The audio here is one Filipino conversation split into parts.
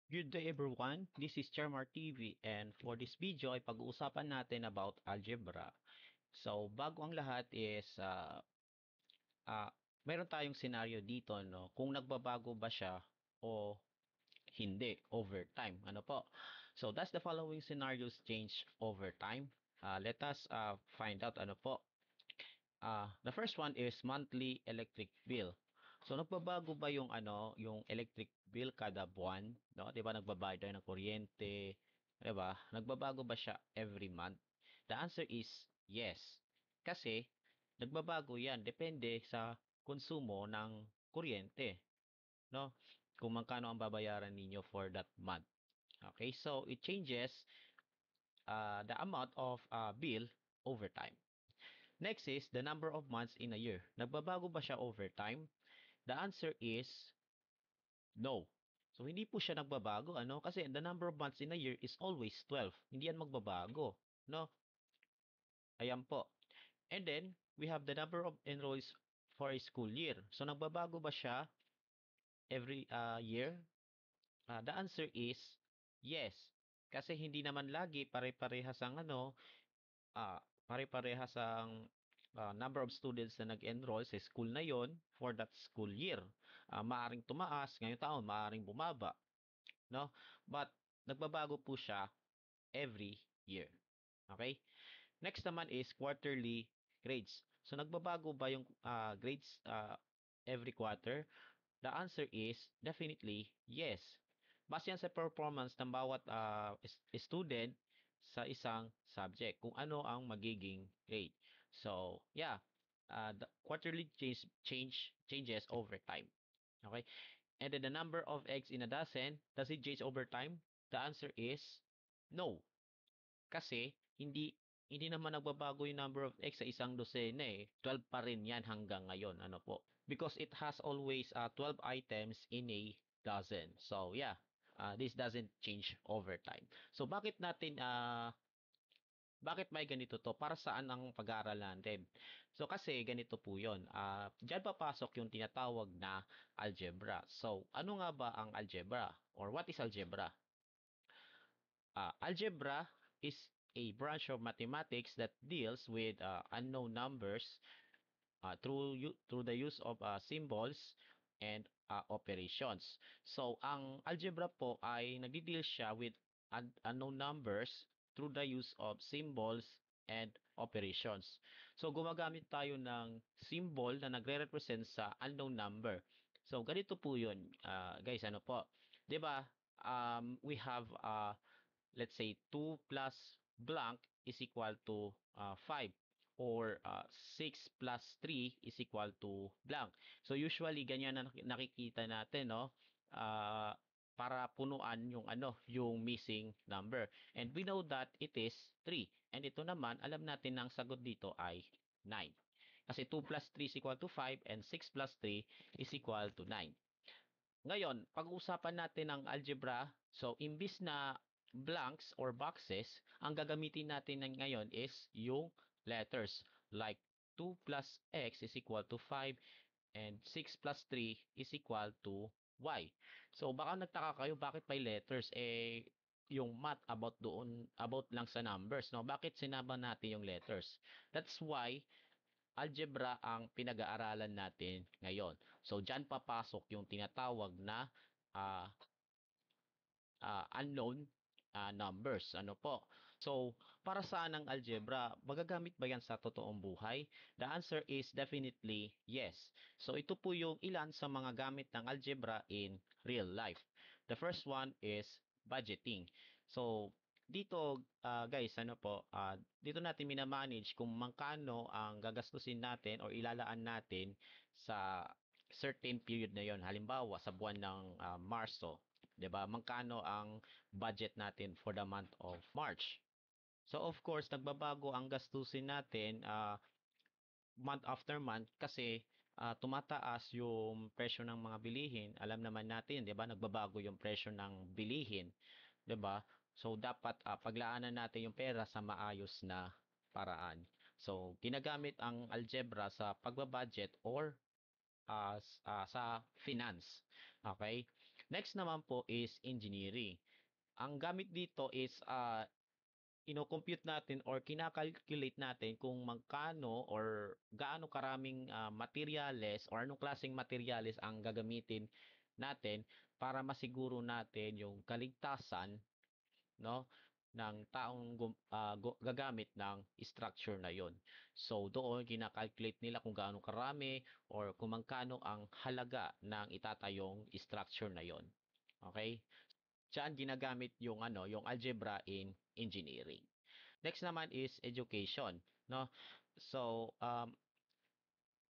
Good day everyone, this is Charmar TV and for this video ay pag-uusapan natin about algebra. So bago ang lahat is meron tayong scenario dito, no, kung nagbabago ba siya o hindi over time. Ano po? So does the following scenarios change over time? Let us find out ano po. The first one is monthly electric bill. So nagbabago ba yung yung electric bill kada buwan, no? 'Di ba nagbabayad tayo ng kuryente, 'di ba? Nagbabago ba siya every month? The answer is yes. Kasi nagbabago 'yan depende sa konsumo ng kuryente, no? Kung magkano ang babayaran ninyo for that month. Okay, so it changes the amount of bill over time. Next is the number of months in a year. Nagbabago ba siya over time? The answer is no. So hindi po siya nagbabago ano kasi the number of months in a year is always 12. Hindi yan magbabago, no? Ayan po. And then we have the number of enrollees for a school year. So nagbabago ba siya every year? The answer is yes. Kasi hindi naman lagi pare-parehas ang pare-parehas ang number of students na nag-enroll sa school na yon for that school year. Maaring tumaas, ngayong taon maaring bumaba, no? But nagbabago po siya every year. Okay? Next naman is quarterly grades. So nagbabago ba yung grades every quarter? The answer is definitely yes. Base yan sa performance ng bawat student sa isang subject, kung ano ang magiging grade. So, yeah, the quarterly changes over time. Okay? And then the number of eggs in a dozen, does it change over time? The answer is no. Kasi hindi naman nagbabago yung number of eggs sa isang dosena eh. 12 pa rin yan hanggang ngayon. Ano po? Because it has always 12 items in a dozen. So yeah, this doesn't change over time. So bakit may ganito to? Para saan ang pag-aaral natin? So kasi ganito po yun. Diyan papasok yung tinatawag na algebra. So ano nga ba ang algebra? Or what is algebra? Algebra is a branch of mathematics that deals with unknown numbers through the use of symbols and operations. So, ang algebra po ay nagdi-deal siya with unknown numbers through the use of symbols and operations. So, gumagamit tayo ng symbol na nagre-represent sa unknown number. So, ganito po 'yun, guys, ano po? 'Di ba? We have let's say 2 plus blank is equal to 5 or 6 plus 3 is equal to blank. So usually ganyan na nakikita natin, no? Uh, para punuan yung yung missing number. And we know that it is 3. And ito naman, alam natin na ang sagot dito ay 9. Kasi 2 plus 3 is equal to 5 and 6 plus 3 is equal to 9. Ngayon, pag-uusapan natin ang algebra. So, imbis na blanks or boxes, ang gagamitin natin ngayon is yung letters. Like 2 plus x is equal to 5 and 6 plus 3 is equal to y. So, baka nagtaka kayo bakit may letters? Yung math about lang sa numbers, no? Bakit sinama natin yung letters? That's why algebra ang pinag-aaralan natin ngayon. So, dyan papasok yung tinatawag na uh, unknown numbers. Ano po? So, para saan ang algebra? Magagamit ba yan sa totoong buhay? The answer is definitely yes. So, ito po yung ilan sa mga gamit ng algebra in real life. The first one is budgeting. So, dito guys, dito natin minamanage kung magkano ang gagastusin natin or ilalaan natin sa certain period na yon. Halimbawa, sa buwan ng Marso, 'di ba? Magkano ang budget natin for the month of March? So of course, nagbabago ang gastusin natin month after month kasi tumataas yung presyo ng mga bilihin. Alam naman natin, 'di ba? Nagbabago yung presyo ng bilihin, 'di ba? So dapat paglaanan natin yung pera sa maayos na paraan. So ginagamit ang algebra sa pagbabudget or sa finance. Okay? Next naman po is engineering. Ang gamit dito is ino-compute natin or kina-calculate natin kung magkano or gaano karaming materyales or anong klaseng materyales ang gagamitin natin para masiguro natin yung kaligtasan, no, ng taong gagamit ng structure na yon. So doon kina-calculate nila kung gaano karami or kung magkano ang halaga ng itatayong structure na yon. Okay? Diyan ginagamit yung yung algebra in engineering. Next naman is education, no? So,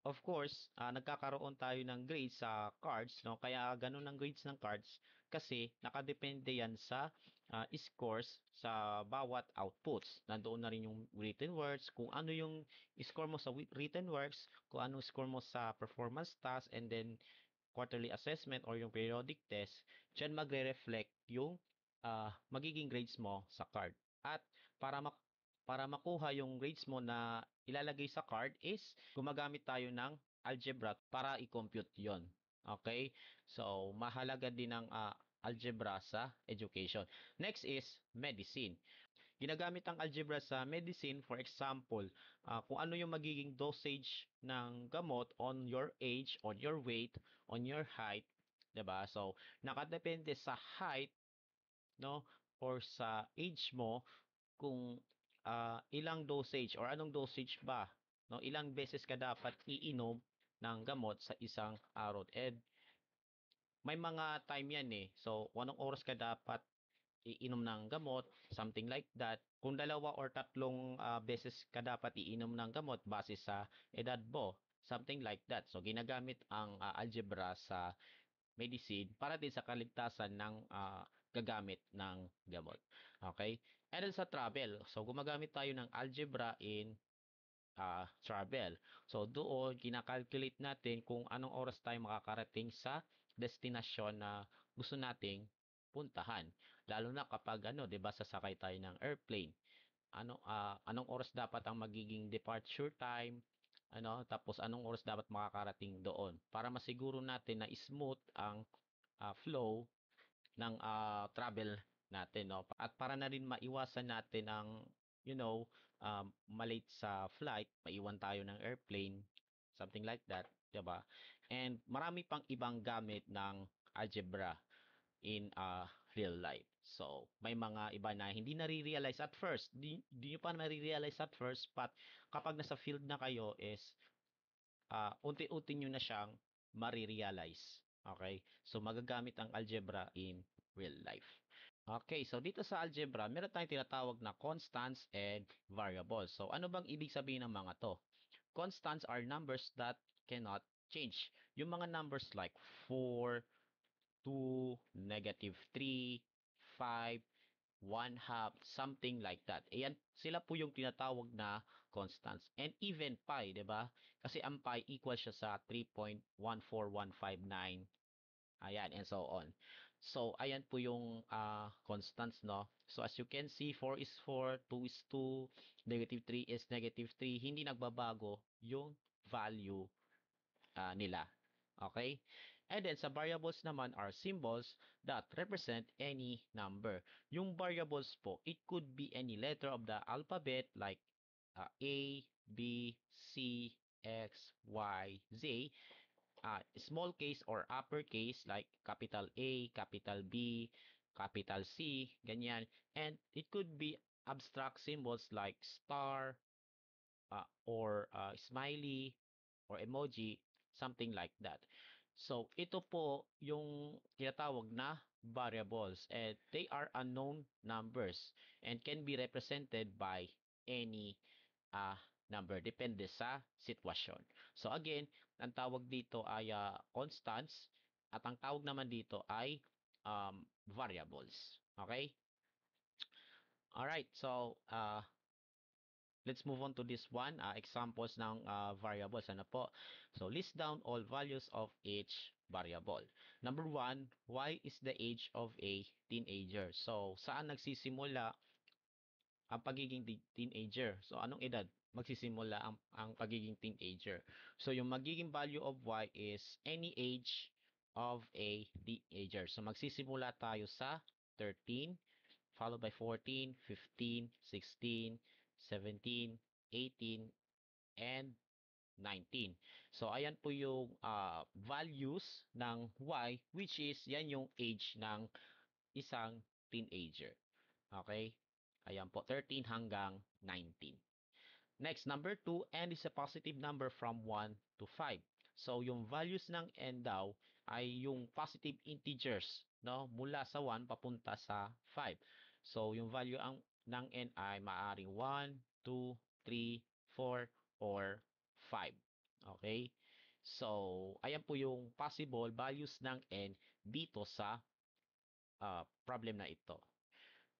of course, nagkakaroon tayo ng grades sa cards, no? Kaya ganun ang grades ng cards kasi nakadepende yan sa scores sa bawat outputs. Nandoon na rin yung written words, kung ano yung score mo sa written works, kung ano score mo sa performance task, and then quarterly assessment or yung periodic test, dyan magre-reflect yung magiging grades mo sa card. At para para makuha yung grades mo na ilalagay sa card is gumagamit tayo ng algebra para i-compute yon. Okay? So, mahalaga din ang algebra sa education. Next is medicine. Ginagamit ang algebra sa medicine, for example, kung ano yung magiging dosage ng gamot on your age, on your weight, on your height, 'di ba? So, nakadepende sa height, no, or sa age mo kung ilang dosage or anong dosage ba, no, ilang beses ka dapat iinom ng gamot sa isang araw. And may mga time yan eh. So, kung anong oras ka dapat iinom ng gamot, something like that. Kung dalawa or tatlong beses ka dapat iinom ng gamot base sa edad mo, something like that. So, ginagamit ang algebra sa medicine para din sa kaligtasan ng gagamit ng gamot. Okay? And then sa travel, so gumagamit tayo ng algebra in travel. So doon, kinakalculate natin kung anong oras tayo makakarating sa destinasyon na gusto nating puntahan. Lalo na kapag 'di ba, sasakay tayo ng airplane. Anong oras dapat ang magiging departure time? Tapos anong oras dapat makakarating doon para masiguro natin na smooth ang flow ng travel natin, no? At para na rin maiwasan natin ang malate sa flight, maiwan tayo ng airplane, something like that, 'di ba? And marami pang ibang gamit ng algebra in real life. So, may mga iba na hindi nare-realize at first. Di nyo pa nare-realize at first, but kapag nasa field na kayo is unti-unti nyo na siyang marirealize. Okay? So, magagamit ang algebra in real life. Okay, so dito sa algebra, meron tayong tinatawag na constants and variables. So, ano bang ibig sabihin ng mga to? Constants are numbers that cannot change. Yung mga numbers like 4, 2, -3, 5, 1/2, something like that. Ayan, sila po yung tinatawag na constants. And even pi, di ba? Kasi ang pi equal siya sa 3.14159. Ayan, and so on. So, ayan po yung constants, no? So, as you can see, 4 is 4, 2 is 2, -3 is -3. Hindi nagbabago yung value nila. Okay? And then, sa variables naman are symbols that represent any number. Yung variables po, it could be any letter of the alphabet like A, B, C, X, Y, Z. Small case or uppercase like capital A, capital B, capital C, ganyan. And it could be abstract symbols like star, or smiley, or emoji, something like that. So, ito po yung tinatawag na variables, and they are unknown numbers and can be represented by any uh, number, depende sa sitwasyon. So, again, ang tawag dito ay constants, at ang tawag naman dito ay variables. Okay? Alright, so let's move on to this one. Examples ng variables. Ano po? So, list down all values of each variable. Number 1, why is the age of a teenager? So, saan nagsisimula ang pagiging teenager? So, anong edad magsisimula ang pagiging teenager? So, yung magiging value of y is any age of a teenager. So magsisimula tayo sa 13, followed by 14, 15, 16, 17, 18, and 19. So ayan po yung values ng Y, which is yan yung age ng isang teenager. Okay? Ayan po, 13 hanggang 19. Next, number 2, n is a positive number from 1 to 5. So, yung values ng n daw ay yung positive integers, no? Mula sa 1 papunta sa 5. So, yung value ng n ay maaring 1, 2, 3, 4, or 5. Okay? So, ayan po yung possible values ng n dito sa problem na ito.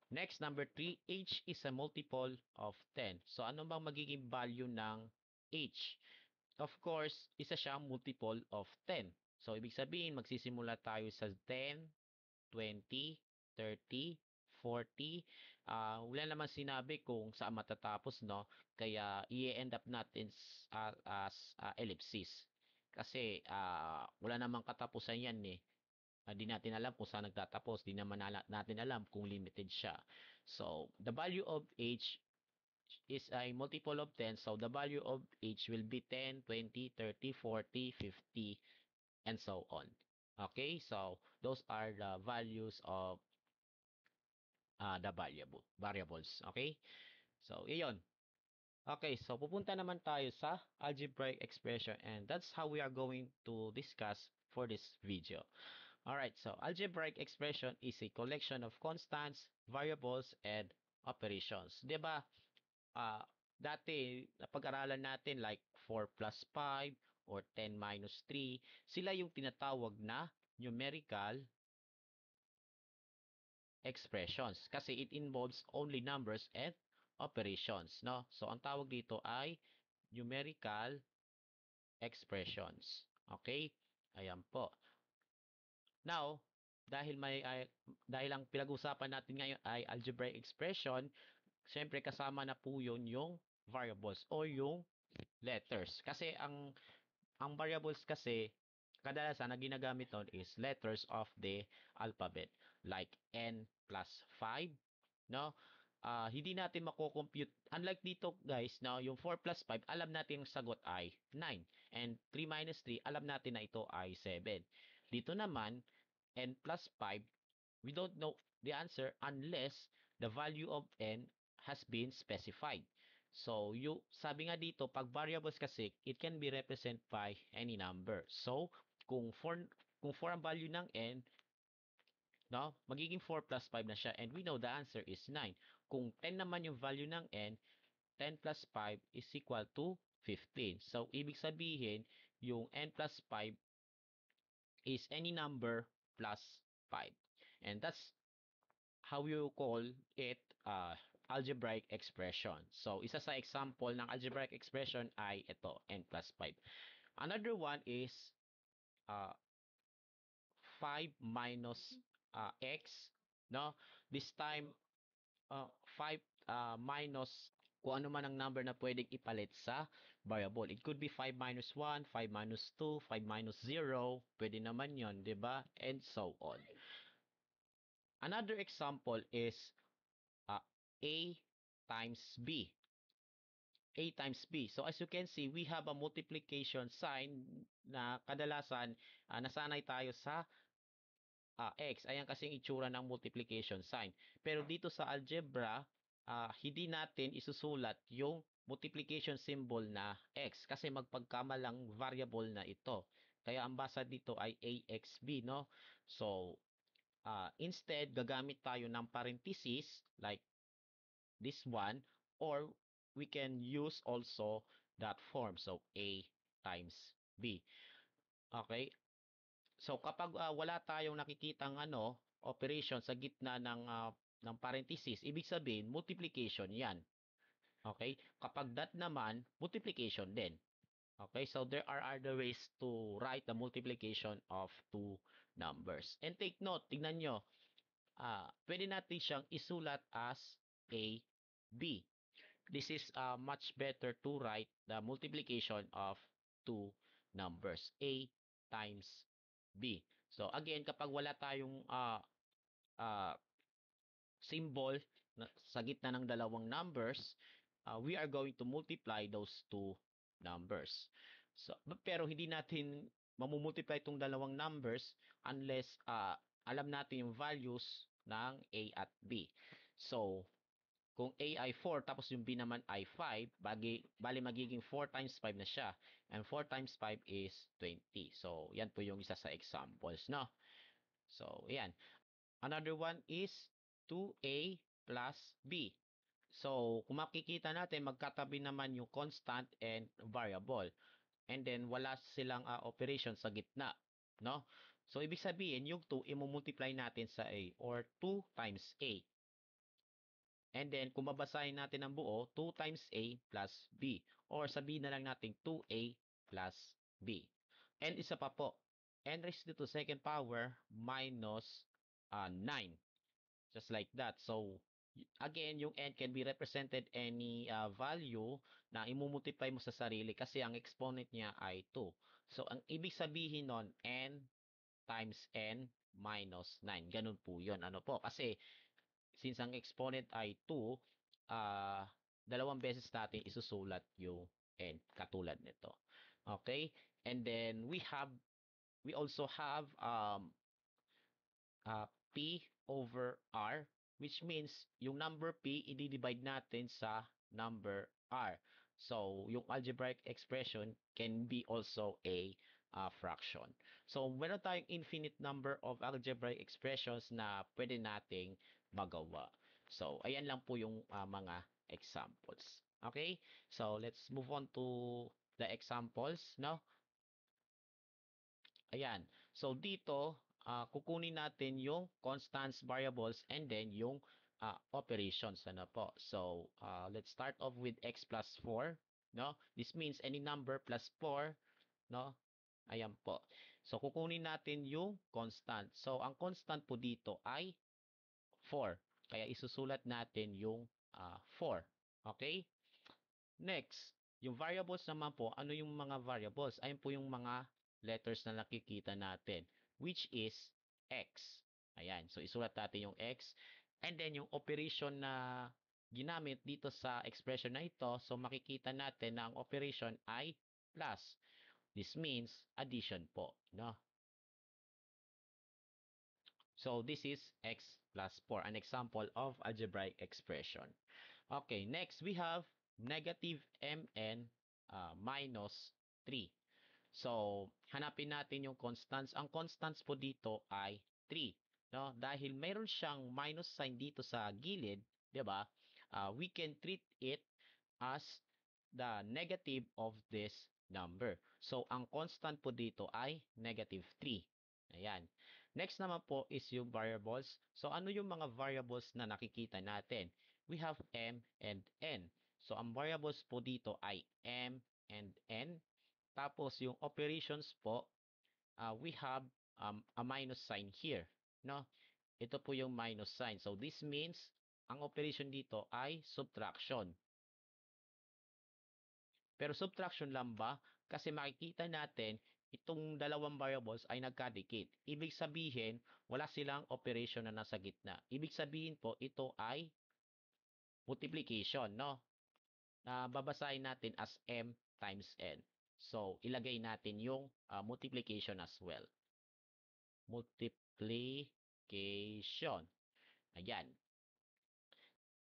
Next, number 3, h is a multiple of 10. So, ano bang magiging value ng h? Of course, isa siyang multiple of 10. So, ibig sabihin, magsisimula tayo sa 10, 20, 30, 40. Wala naman sinabi kung saan matatapos, no? Kaya, i-end up natin as ellipsis. Kasi, wala namang katapusan yan, eh. Di natin alam kung saan nagtatapos. Di naman natin alam kung limited siya. So, the value of h is a multiple of 10. So, the value of h will be 10, 20, 30, 40, 50, and so on. Okay? So, those are the values of the variables. Okay? So, iyon. Okay, so pupunta naman tayo sa algebraic expression, and that's how we are going to discuss for this video. Alright, so algebraic expression is a collection of constants, variables, and operations. Diba, dati, napag-aralan natin like 4 plus 5 or 10 minus 3, sila yung tinatawag na numerical expressions kasi it involves only numbers and operations, no? So, ang tawag dito ay numerical expressions. Okay? Ayan po. Now, dahil ang pinag-usapan natin ngayon ay algebraic expression, syempre kasama na po yun yung variables o yung letters. Kasi ang variables kasi kadalasan na ginagamit doon is letters of the alphabet like n plus 5, no? Hindi natin mako-compute. Unlike dito guys, no, yung 4 plus 5, alam natin yung sagot ay 9. And 3 minus 3, alam natin na ito ay 7. Dito naman, n plus 5, we don't know the answer unless the value of n has been specified. So, sabi nga dito, pag variables kasi, it can be represented by any number. So, kung 4 ang value ng n, no, magiging 4 plus 5 na siya. And we know the answer is 9. Kung 10 naman yung value ng n, 10 plus 5 is equal to 15. So, ibig sabihin, yung n plus 5 is any number plus 5. And that's how you call it algebraic expression. So, isa sa example ng algebraic expression ay ito, n plus 5. Another one is uh, 5 minus x, no? This time, 5 minus kung ano man ang number na pwedeng ipalit sa variable. It could be 5 minus 1, 5 minus 2, 5 minus 0. Pwede naman yon, di ba? And so on. Another example is A times B. A times B. So as you can see, we have a multiplication sign na kadalasan nasanay tayo sa x. Ayan kasi yung itsura ng multiplication sign. Pero dito sa algebra, hindi natin isusulat yung multiplication symbol na x kasi magpagkamalang variable na ito. Kaya ang basa dito ay AXB, no? So, instead, gagamit tayo ng parenthesis like this one, or we can use also that form. So, A times B. Okay? So kapag wala tayong nakikitang operation sa gitna ng parenthesis, ibig sabihin multiplication 'yan. Okay? Kapag that naman, multiplication din. Okay? So there are other ways to write the multiplication of two numbers. And take note, tingnan nyo, pwede natin siyang isulat as A, B. This is much better to write the multiplication of two numbers, A times B. So again, kapag wala tayong uh, symbol sa gitna ng dalawang numbers, we are going to multiply those two numbers. So, pero hindi natin mamumultiply itong dalawang numbers unless alam natin yung values ng A at B. So, kung A ay 4 tapos yung B naman ay 5, bali magiging 4 times 5 na siya. And 4 times 5 is 20. So, yan po yung isa sa examples, no? So, yan. Another one is 2A plus B. So, kung makikita natin, magkatabi naman yung constant and variable. And then, wala silang operation sa gitna. No? So, ibig sabihin, yung 2, imumultiply natin sa A or 2 times A. And then, kung babasahin natin ang buo, 2 times A plus B. Or sabihin na lang natin 2A plus B. And isa pa po, n raised to the second power minus 9. Just like that. So, again, yung n can be represented any value na imumultiply mo sa sarili kasi ang exponent niya ay 2. So, ang ibig sabihin nun, n times n minus 9. Ganun po yun. Ano po? Kasi, since ang exponent ay 2, dalawang beses natin isusulat yung n katulad nito. Okay? And then, we also have P over R, which means yung number P, i-divide natin sa number R. So, yung algebraic expression can be also a fraction. So, meron tayong infinite number of algebraic expressions na pwede nating magawa. So, ayan lang po yung mga examples. Okay? So, let's move on to the examples, no? Ayan. So dito, kukunin natin yung constants, variables, and then yung operations. Ano po? So let's start off with x plus 4. No? This means any number plus 4. No? Ayan po. So kukunin natin yung constant. So ang constant po dito ay 4. Kaya isusulat natin yung 4. Okay? Next, yung variables naman po, ano yung mga variables? Ayun po yung mga letters na nakikita natin, which is x. Ayan, so isulat natin yung x. And then yung operation na ginamit dito sa expression na ito, so makikita natin na ang operation ay plus. This means addition po, no? So this is x plus 4, an example of algebraic expression. Okay, next we have negative mn minus 3. So, hanapin natin yung constants. Ang constants po dito ay 3. No? Dahil mayroon siyang minus sign dito sa gilid, 'di ba? We can treat it as the negative of this number. So, ang constant po dito ay negative 3. Ayan. Next naman po is yung variables. So, ano yung mga variables na nakikita natin? We have m and n. So, ang variables po dito ay m and n. Tapos, yung operations po, we have a minus sign here. No? Ito po yung minus sign. So, this means, ang operation dito ay subtraction. Pero subtraction lang ba? Kasi makikita natin, itong dalawang variables ay nagkadikit. Ibig sabihin, wala silang operation na nasa gitna. Ibig sabihin po, ito ay multiplication, no? Na babasahin natin as m times n. So, ilagay natin yung multiplication as well. Multiplication. Ayan.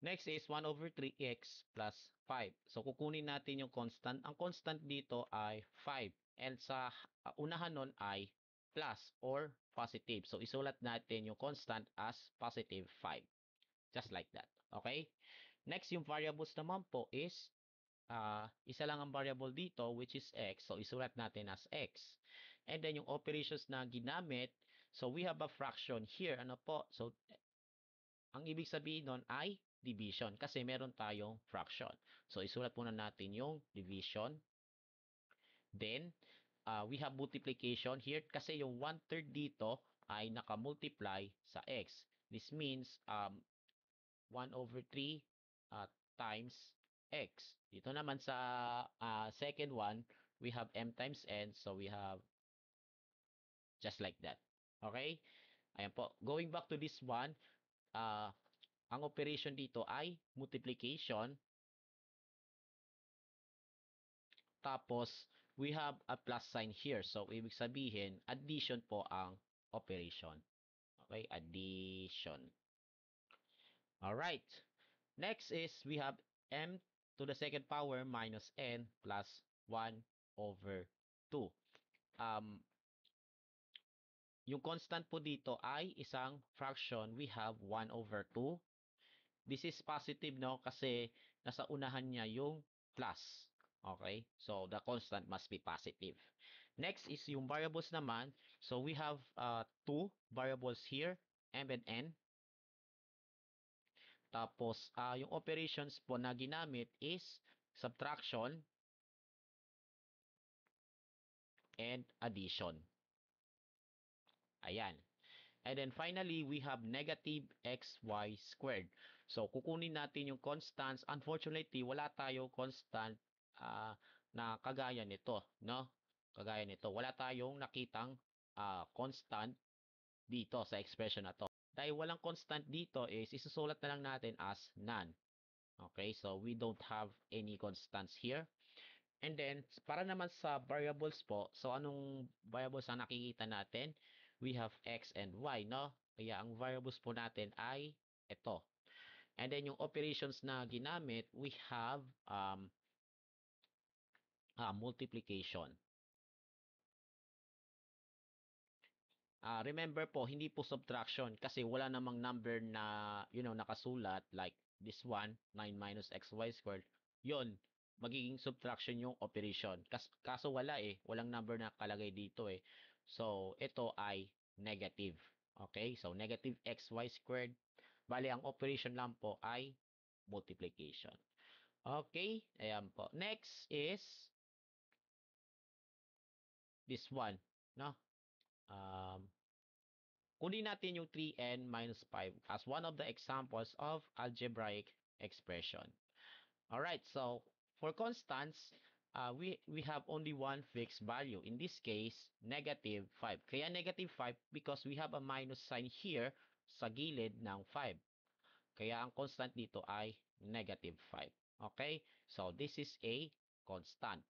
Next is 1 over 3x plus 5. So, kukunin natin yung constant. Ang constant dito ay 5. And sa unahan nun ay plus or positive. So, isulat natin yung constant as positive 5. Just like that. Okay? Next, yung variables naman po is isa lang ang variable dito which is x. So, isulat natin as x. And then, yung operations na ginamit, so we have a fraction here. Ano po? So, ang ibig sabihin nun ay division kasi meron tayong fraction. So, isulat muna natin yung division. Then, we have multiplication here kasi yung 1/3 dito ay nakamultiply sa x. This means 1 over 3 times x. Dito naman sa second one, we have m times n. So, we have just like that. Okay? Ayan po. Going back to this one, ang operation dito ay multiplication. Tapos, we have a plus sign here. So, ibig sabihin, addition po ang operation. Okay? Addition. Alright. Next is, we have m to the second power minus n plus 1 over 2. Um, yung constant po dito ay isang fraction. We have 1 over 2. This is positive, no? Kasi nasa unahan niya yung plus. Okay? So, the constant must be positive. Next is yung variables naman. So, we have two variables here, m and n. Tapos, yung operations po na ginamit is subtraction and addition. Ayan. And then finally, we have negative xy squared. So, kukunin natin yung constants. Unfortunately, wala tayo constant na kagaya nito, no? Kagaya nito. Wala tayong nakitang constant dito sa expression na to. Dahil walang constant dito is isusulat na lang natin as none. Okay, so we don't have any constants here. And then, para naman sa variables po, so anong variables ang nakikita natin? We have x and y, no? Kaya ang variables po natin ay ito. And then, yung operations na ginamit, we have multiplication. Remember po, hindi po subtraction kasi wala namang number na, nakasulat like this one, 9 minus xy squared. Yun, magiging subtraction yung operation. Kaso wala eh, walang number na kalagay dito eh. So, ito ay negative. Okay, so negative xy squared. Bali, ang operation lang po ay multiplication. Okay, ayan po. Next is this one, no? Kunin natin yung 3n minus 5 as one of the examples of algebraic expression. Alright, so for constants, we have only one fixed value. In this case, negative 5. Kaya negative 5 because we have a minus sign here sa gilid ng 5. Kaya ang constant dito ay negative 5. Okay, so this is a constant.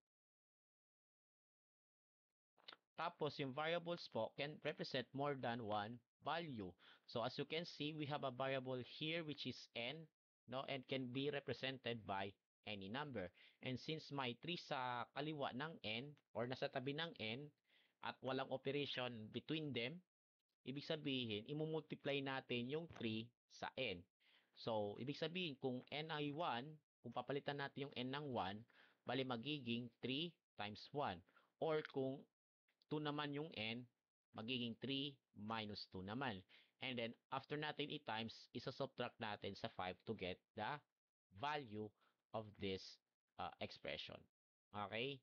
Tapos, yung variables po can represent more than one value. So, as you can see, we have a variable here which is n, no? And can be represented by any number. And since may 3 sa kaliwa ng n or nasa tabi ng n at walang operation between them, ibig sabihin, imumultiply natin yung 3 sa n. So, ibig sabihin, kung n ay 1, kung papalitan natin yung n ng 1, bali magiging 3 times 1. Or kung 2 naman yung n, magiging 3 minus 2 naman. And then, after natin i-times, isa-subtract natin sa 5 to get the value of this expression. Okay?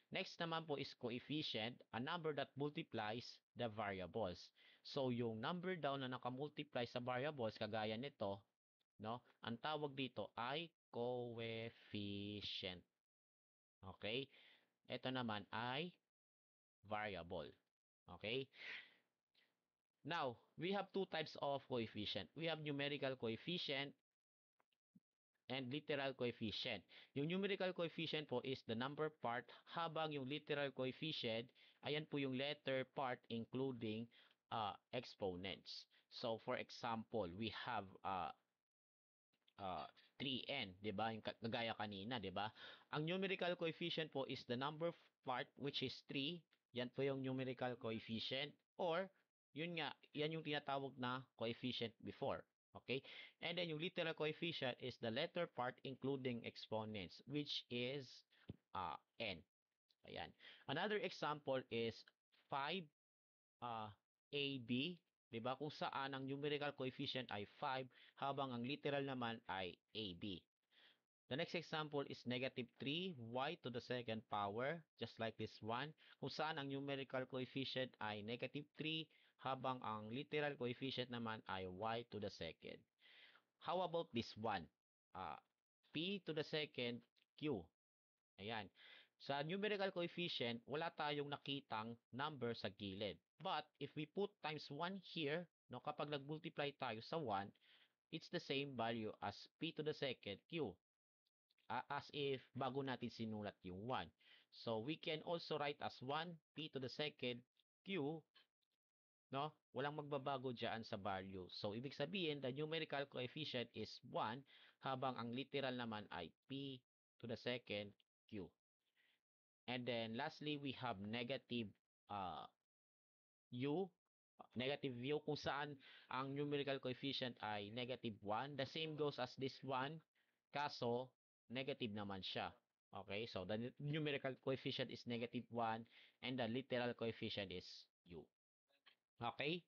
Next naman po is coefficient, a number that multiplies the variables. So, yung number daw na nakamultiply sa variables, kagaya nito, no? Ang tawag dito ay coefficient. Okay? Ito naman ay variable. Okay? Now, we have two types of coefficient. We have numerical coefficient and literal coefficient. Yung numerical coefficient po is the number part, habang yung literal coefficient, ayan po yung letter part including exponents. So, for example, we have 3n, 'di ba? Yung kagaya kanina, 'di ba? Ang numerical coefficient po is the number part which is 3. Yan po yung numerical coefficient or yun nga, yan yung tinatawag na coefficient before. Okay? And then yung literal coefficient is the letter part including exponents which is n. Ayan. Another example is 5 AB, 'di ba? Kung saan ang numerical coefficient ay 5 habang ang literal naman ay AB. The next example is negative 3y to the second power, just like this one, kung saan ang numerical coefficient ay negative 3 habang ang literal coefficient naman ay y to the second. How about this one? P to the second q. Ayan. Sa numerical coefficient, wala tayong nakitang number sa gilid. But if we put times 1 here, no, kapag nag-multiply tayo sa 1, it's the same value as p to the second q. As if bago natin sinulat yung 1. So we can also write as 1 p to the second q, no? Walang magbabago diyan sa value. So ibig sabihin the numerical coefficient is 1 habang ang literal naman ay p to the second q. And then lastly, we have negative uh, u, negative u kung saan ang numerical coefficient ay negative 1. The same goes as this one, kaso negative naman siya. Okay, so the numerical coefficient is negative 1 and the literal coefficient is u. Okay,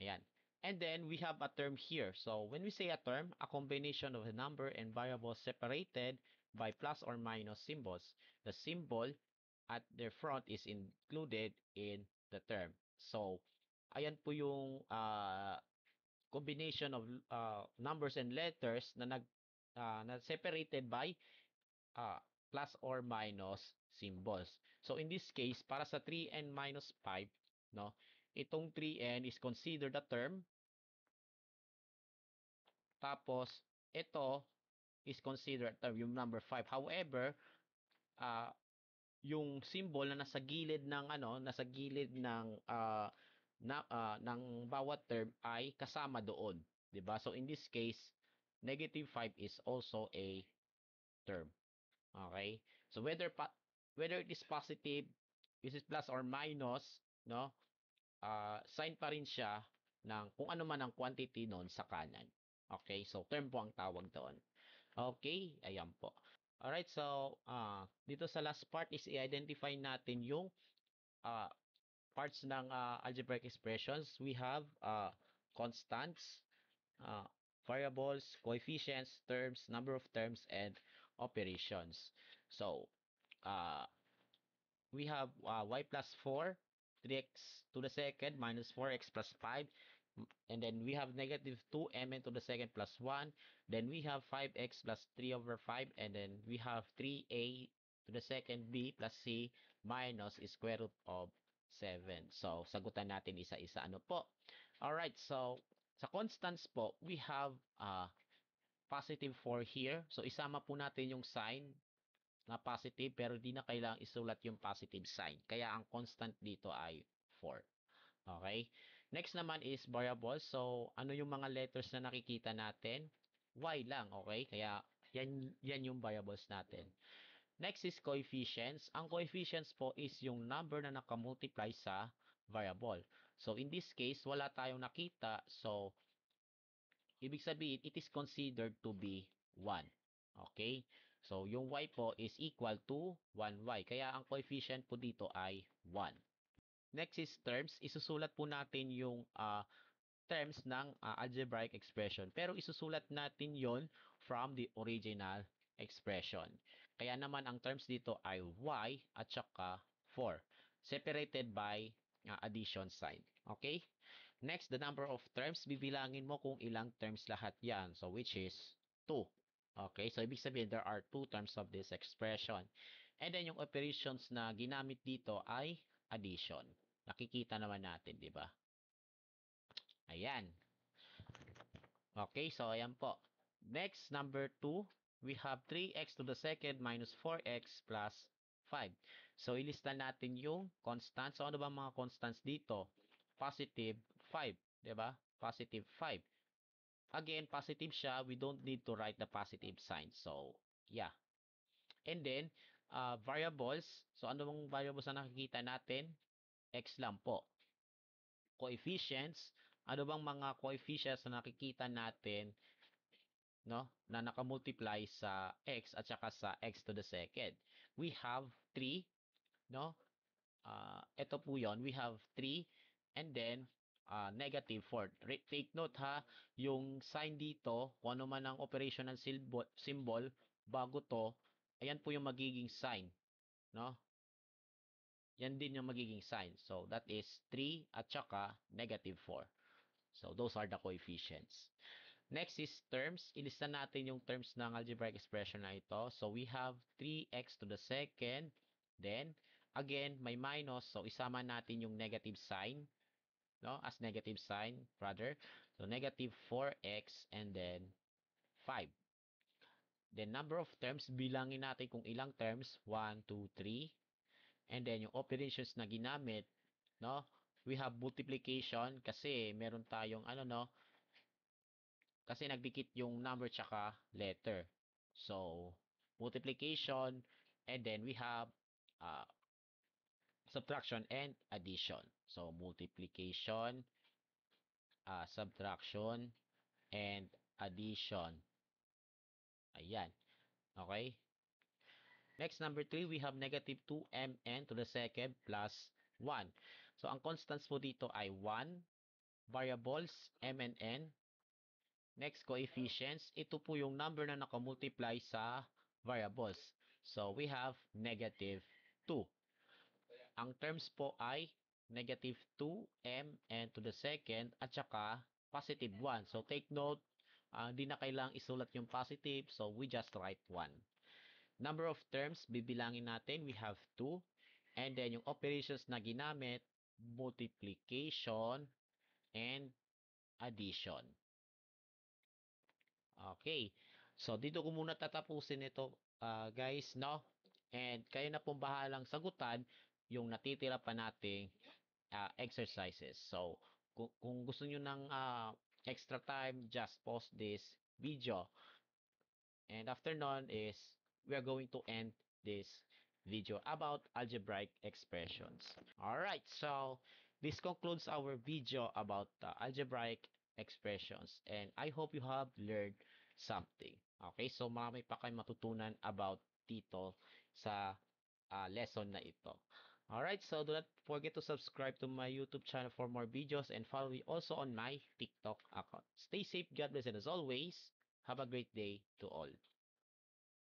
ayan. And then we have a term here. So when we say a term, a combination of a number and variables separated by plus or minus symbols. The symbol at their front is included in the term. So ayan po yung combination of numbers and letters na separated by uh, plus or minus symbols. So in this case, para sa 3n minus 5, no, itong 3n is considered a term. Tapos, ito is considered a term, yung number 5. However, uh, yung symbol na nasa gilid ng nasa gilid ng bawat term ay kasama doon, 'di ba? So in this case, negative 5 is also a term. Okay? So whether it is positive, this is plus or minus, no? Sign pa rin siya ng kung ano man ang quantity noon sa kanan. Okay? So term po ang tawag doon. Okay, ayan po. Alright, so dito sa last part is i-identify natin yung uh, parts ng algebraic expressions. We have constants, uh, variables, coefficients, terms, number of terms, and operations. So, uh, we have y plus 4, 3x to the second minus 4x plus 5. And then we have negative 2mn to the second plus 1. Then we have 5x plus 3 over 5. And then we have 3a to the second b plus c minus square root of 7. So, sagutan natin isa-isa. Ano po? Alright, so sa constants po, we have positive 4 here. So, isama po natin yung sign na positive pero di na kailangang isulat yung positive sign. Kaya ang constant dito ay 4. Okay? Next naman is variables. So, ano yung mga letters na nakikita natin? Y lang, okay? Kaya yan yung variables natin. Next is coefficients. Ang coefficients po is yung number na nakamultiply sa variable. So, in this case, wala tayong nakita. So, ibig sabihin, it is considered to be 1. Okay? So, yung y po is equal to 1y. Kaya ang coefficient po dito ay 1. Next is terms. Isusulat po natin yung terms ng algebraic expression. Pero isusulat natin yon from the original expression. Kaya naman ang terms dito ay y at saka 4. Separated by addition sign. Okay? Next, the number of terms. Bibilangin mo kung ilang terms lahat yan. So, which is 2. Okay? So, ibig sabihin, there are 2 terms of this expression. And then, yung operations na ginamit dito ay addition. Nakikita naman natin, di ba? Ayan. Okay, so ayan po. Next, number 2, we have 3x to the second minus 4x plus 5. So, ilista natin yung constants. So, ano ba mga constants dito? Positive 5, di ba? Positive 5. Again, positive siya. We don't need to write the positive sign. So, yeah. And then, variables. So, ano bang variables na nakikita natin? X lang po. Coefficients. Ano bang mga coefficients na nakikita natin, no, na nakamultiply sa x at saka sa x to the second? We have 3, no? Ito po yon. We have 3 and then negative 4. Take note ha, yung sign dito, kung ano man ang operational symbol bago to, ayan po yung magiging sign, no? Yan din yung magiging sign. So, that is 3 at saka negative 4. So, those are the coefficients. Next is terms. Ilista natin yung terms ng algebraic expression na ito. So, we have 3x to the second Then, again, may minus. So, isama natin yung negative sign, no? As negative sign, rather. So, negative 4x and then 5. Then, number of terms, bilangin natin kung ilang terms. 1, 2, 3. And then, yung operations na ginamit, no? We have multiplication kasi meron tayong, kasi nagdikit yung number tsaka letter. So, multiplication, and then we have uh, subtraction and addition. So, multiplication, subtraction, and addition. Ayan. Okay? Next, number 3, we have negative 2mn to the second plus 1. So, ang constants po dito ay 1, variables, m and n. Next, coefficients. Ito po yung number na nakamultiply sa variables. So, we have negative 2. Ang terms po ay negative 2mn to the second at saka positive 1. So, take note, di na kailangang isulat yung positive. So, we just write 1. Number of terms, bibilangin natin. We have 2. And then, yung operations na ginamit, multiplication and addition. Okay. So, dito ko muna tatapusin ito, guys, no? And kayo na pong bahalang sagutan yung natitira pa nating exercises. So, kung gusto nyo ng extra time, just pause this video. And after nun is, we are going to end this video about algebraic expressions. Alright, so this concludes our video about algebraic expressions. And I hope you have learned something. Okay, so marami pa kayong matutunan about dito sa lesson na ito. Alright, so do not forget to subscribe to my YouTube channel for more videos and follow me also on my TikTok account. Stay safe, God bless, and as always, have a great day to all.